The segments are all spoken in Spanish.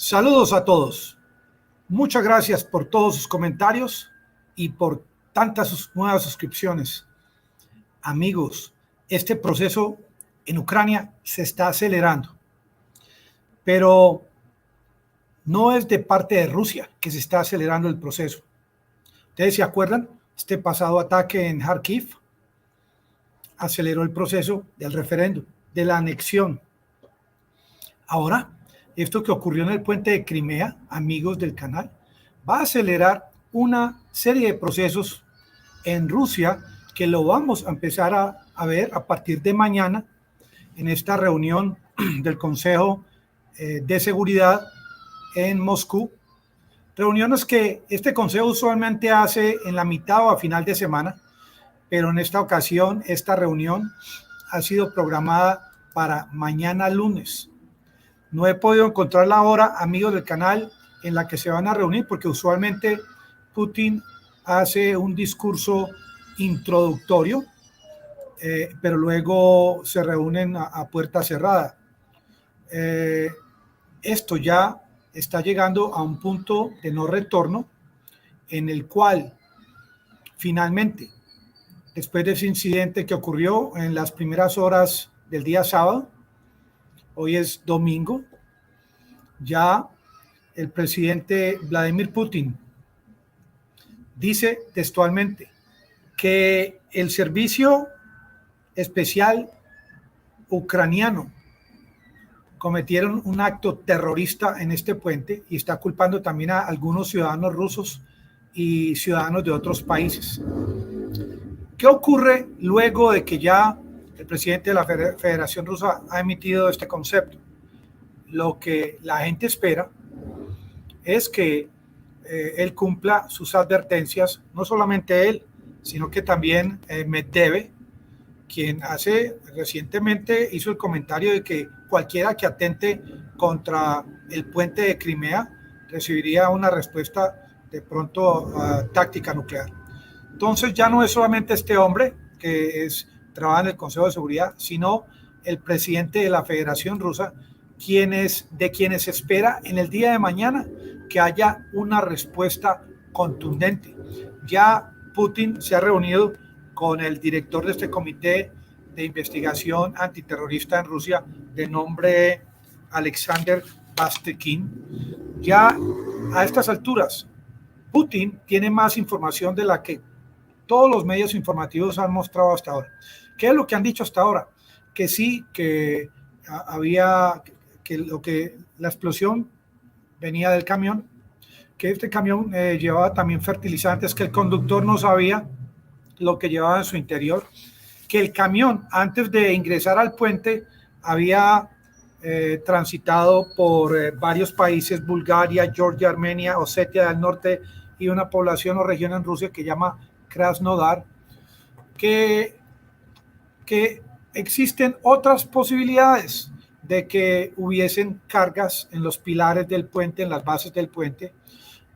Saludos a todos. Muchas gracias por todos sus comentarios y por tantas nuevas suscripciones. Amigos, este proceso en Ucrania se está acelerando, pero no es de parte de Rusia que se está acelerando el proceso. ¿Ustedes se acuerdan? Este pasado ataque en Kharkiv aceleró el proceso del referéndum, de la anexión. Ahora, esto que ocurrió en el puente de Crimea, amigos del canal, va a acelerar una serie de procesos en Rusia que lo vamos a empezar a ver a partir de mañana en esta reunión del Consejo de Seguridad en Moscú. Reuniones que este consejo usualmente hace en la mitad o a final de semana, pero en esta ocasión esta reunión ha sido programada para mañana lunes. No he podido encontrar la hora, amigos del canal, en la que se van a reunir, porque usualmente Putin hace un discurso introductorio, pero luego se reúnen a puerta cerrada. Esto ya está llegando a un punto de no retorno, en el cual finalmente, después de ese incidente que ocurrió en las primeras horas del día sábado, hoy es domingo, ya el presidente Vladimir Putin dice textualmente que el servicio especial ucraniano cometieron un acto terrorista en este puente y está culpando también a algunos ciudadanos rusos y ciudadanos de otros países. ¿Qué ocurre luego de que ya el presidente de la Federación Rusa ha emitido este concepto? Lo que la gente espera es que él cumpla sus advertencias, no solamente él, sino que también Medvedev, quien recientemente hizo el comentario de que cualquiera que atente contra el puente de Crimea recibiría una respuesta de pronto táctica nuclear. Entonces ya no es solamente este hombre que trabaja en el Consejo de Seguridad, sino el presidente de la Federación Rusa, de quienes se espera en el día de mañana que haya una respuesta contundente. Ya Putin se ha reunido con el director de este comité de investigación antiterrorista en Rusia, de nombre Alexander Bastekin. Ya a estas alturas, Putin tiene más información de la que todos los medios informativos han mostrado hasta ahora. ¿Qué es lo que han dicho hasta ahora? Que sí, que la explosión venía del camión, que este camión llevaba también fertilizantes, que el conductor no sabía lo que llevaba en su interior, que el camión antes de ingresar al puente había transitado por varios países, Bulgaria, Georgia, Armenia, Osetia del Norte y una población o región en Rusia que llama Krasnodar, que existen otras posibilidades de que hubiesen cargas en los pilares del puente, en las bases del puente.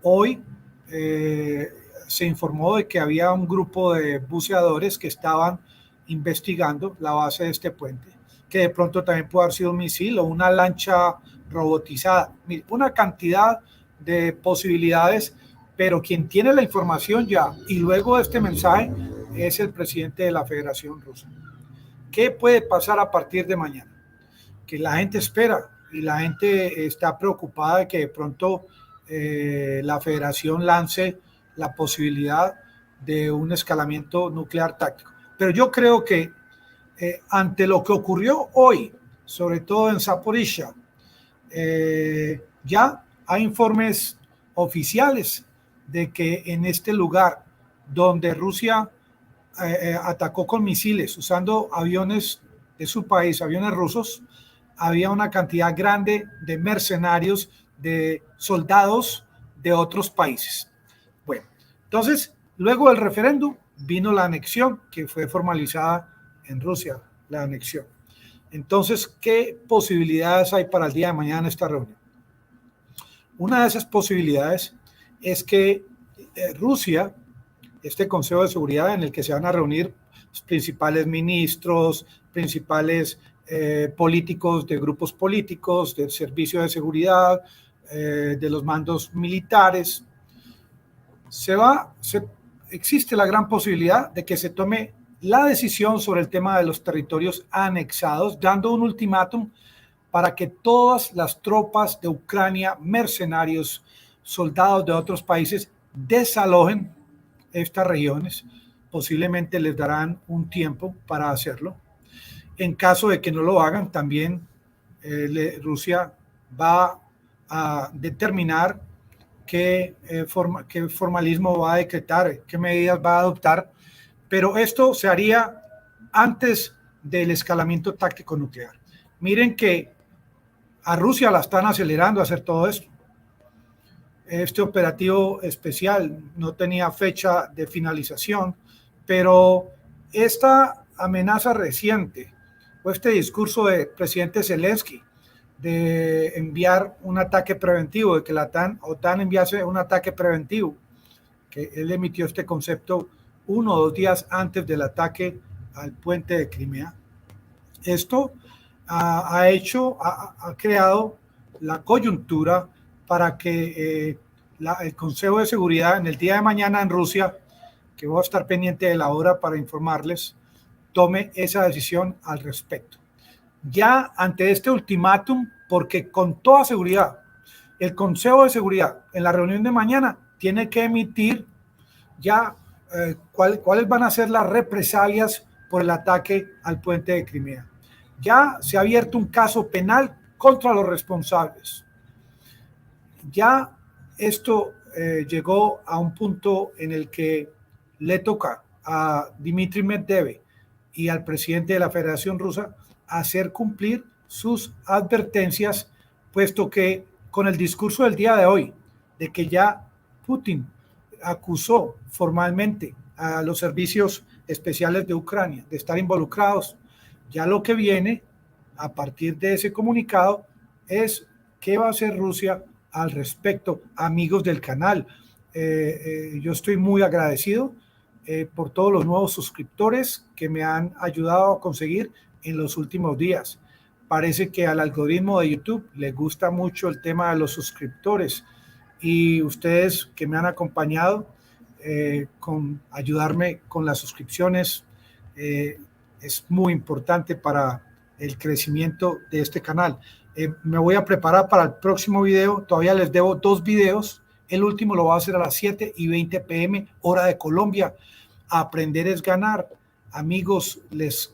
Hoy se informó de que había un grupo de buceadores que estaban investigando la base de este puente, que de pronto también puede haber sido un misil o una lancha robotizada. Una cantidad de posibilidades, pero quien tiene la información ya y luego de este mensaje es el presidente de la Federación Rusa. ¿Qué puede pasar a partir de mañana? Que la gente espera y la gente está preocupada de que de pronto la federación lance la posibilidad de un escalamiento nuclear táctico. Pero yo creo que ante lo que ocurrió hoy, sobre todo en Zaporizhia, ya hay informes oficiales de que en este lugar donde Rusia atacó con misiles usando aviones de su país, aviones rusos, había una cantidad grande de mercenarios, de soldados de otros países. Bueno, entonces, luego del referéndum vino la anexión, que fue formalizada en Rusia, la anexión. Entonces, ¿qué posibilidades hay para el día de mañana en esta reunión? Una de esas posibilidades es que Rusia, este Consejo de Seguridad en el que se van a reunir los principales ministros, principales políticos de grupos políticos, del servicio de seguridad, de los mandos militares. Existe la gran posibilidad de que se tome la decisión sobre el tema de los territorios anexados, dando un ultimátum para que todas las tropas de Ucrania, mercenarios, soldados de otros países, desalojen estas regiones. Posiblemente les darán un tiempo para hacerlo. En caso de que no lo hagan, también Rusia va a determinar qué formalismo va a decretar, qué medidas va a adoptar, pero esto se haría antes del escalamiento táctico nuclear. Miren que a Rusia la están acelerando a hacer todo esto. Este operativo especial no tenía fecha de finalización, pero esta amenaza reciente o este discurso del presidente Zelensky de enviar un ataque preventivo, de que la OTAN enviase un ataque preventivo, que él emitió este concepto 1 o 2 días antes del ataque al puente de Crimea. Esto ha creado la coyuntura para que el Consejo de Seguridad en el día de mañana en Rusia, que voy a estar pendiente de la hora para informarles, tome esa decisión al respecto. Ya ante este ultimátum, porque con toda seguridad el Consejo de Seguridad en la reunión de mañana tiene que emitir ya cuáles van a ser las represalias por el ataque al puente de Crimea. Ya se ha abierto un caso penal contra los responsables. Ya esto llegó a un punto en el que le toca a Dmitry Medvedev y al presidente de la Federación Rusa hacer cumplir sus advertencias, puesto que con el discurso del día de hoy, de que ya Putin acusó formalmente a los servicios especiales de Ucrania de estar involucrados, ya lo que viene a partir de ese comunicado es qué va a hacer Rusia al respecto. Amigos del canal, yo estoy muy agradecido por todos los nuevos suscriptores que me han ayudado a conseguir en los últimos días. Parece que al algoritmo de YouTube le gusta mucho el tema de los suscriptores, y ustedes que me han acompañado con ayudarme con las suscripciones es muy importante para el crecimiento de este canal. Me voy a preparar para el próximo video. Todavía les debo 2 videos. El último lo voy a hacer a las 7:20 p.m. hora de Colombia. Aprender es ganar. Amigos, les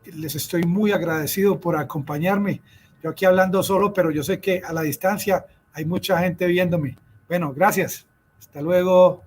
estoy muy agradecido por acompañarme. Yo aquí hablando solo, pero yo sé que a la distancia hay mucha gente viéndome. Bueno, gracias. Hasta luego.